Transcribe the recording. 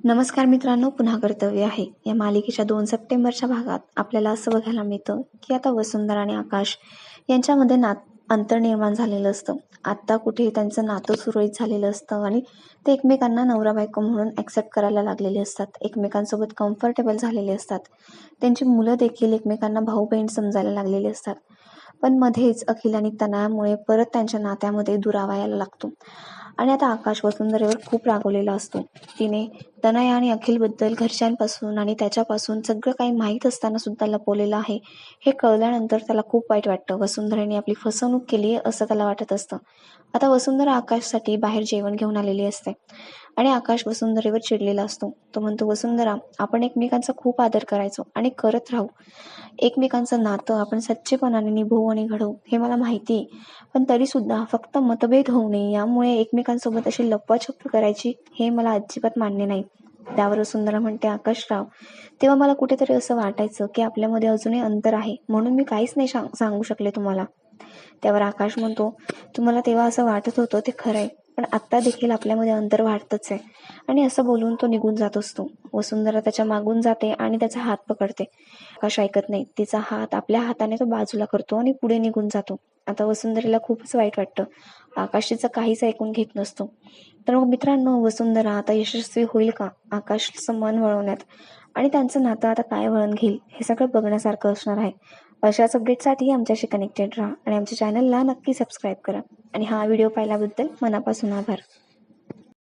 नमस्कार मित्रांनो, पुन्हा कर्तव्य आहे या मालिकेच्या 2 सप्टेंबरच्या भागात आपल्याला असं बघायला मिळतं की आता वसुंधरा आणि आकाश यांच्यामध्ये अंतर निर्माण झालेलं असतं. आत्ता कुठे त्यांचं नातं सुरळीत झालेलं असतं आणि ते एकमेकांना नवरा बायको म्हणून ॲक्सेप्ट करायला लागलेले असतात. एकमेकांसोबत कम्फर्टेबल झालेले असतात. त्यांची मुलं देखील एकमेकांना भाऊ बहीण समजायला लागलेली असतात. पण मध्येच अखिल आणि तनयामुळे परत त्यांच्या नात्यामध्ये दुरावा यायला लागतो आणि आता आकाश वसुंधरेवर खूप रागवलेला असतो. तिने तनया आणि अखिलबद्दल घरच्यांपासून आणि त्याच्यापासून सगळं काही माहीत असताना सुद्धा लपवलेलं आहे. हे कळल्यानंतर त्याला खूप वाईट वाटतं. वसुंधरेने आपली फसवणूक केली असं त्याला वाटत असतं. आता वसुंधरा आकाशसाठी बाहेर जेवण घेऊन आलेली असते आणि आकाश वसुंधरेवर चिडलेला असतो. तो म्हणतो, वसुंधरा, आपण एकमेकांचा खूप आदर करायचो आणि करत राहू. एकमेकांचं नातं आपण सच्चेपणाने निभवू आणि घडवू हे मला माहिती आहे. पण तरी सुद्धा फक्त मतभेद होऊ नये यामुळे एकमेकांसोबत अशी लपवाछपवी करायची हे मला अजिबात मान्य नाही. त्यावर वसुंधरा म्हणते, आकाशराव, तेव्हा मला कुठेतरी असं वाटायचं की आपल्यामध्ये अजूनही अंतर आहे, म्हणून मी काहीच नाही सांगू शकले तुम्हाला. त्यावर आकाश म्हणतो, तुम्हाला तेव्हा असं वाटत होतं ते खरंय, पण आत्ता देखील आपल्यामध्ये अंतर वाढतच आहे. आणि असं बोलून तो निघून जात असतो. वसुंधरा त्याच्या मागून जाते आणि त्याचा हात पकडते. आकाश ऐकत नाही. तिचा हात आपल्या हाताने तो बाजूला करतो आणि पुढे निघून जातो. आता वसुंधरेला खूपच वाईट वाटतं. आकाश तिचं काहीच ऐकून घेत नसतो. तर मग मित्रांनो, वसुंधरा आता यशस्वी होईल का आकाशचं मन वळवण्यात, आणि त्यांचं नातं आता काय वळण घेईल हे सगळं बघण्यासारखं असणार आहे. अशाच अपडेटसाठी आमच्याशी कनेक्टेड राहा आणि आमच्या चॅनलला नक्की सबस्क्राईब करा. आणि हा व्हिडिओ पाहिल्याबद्दल मनापासून आभार.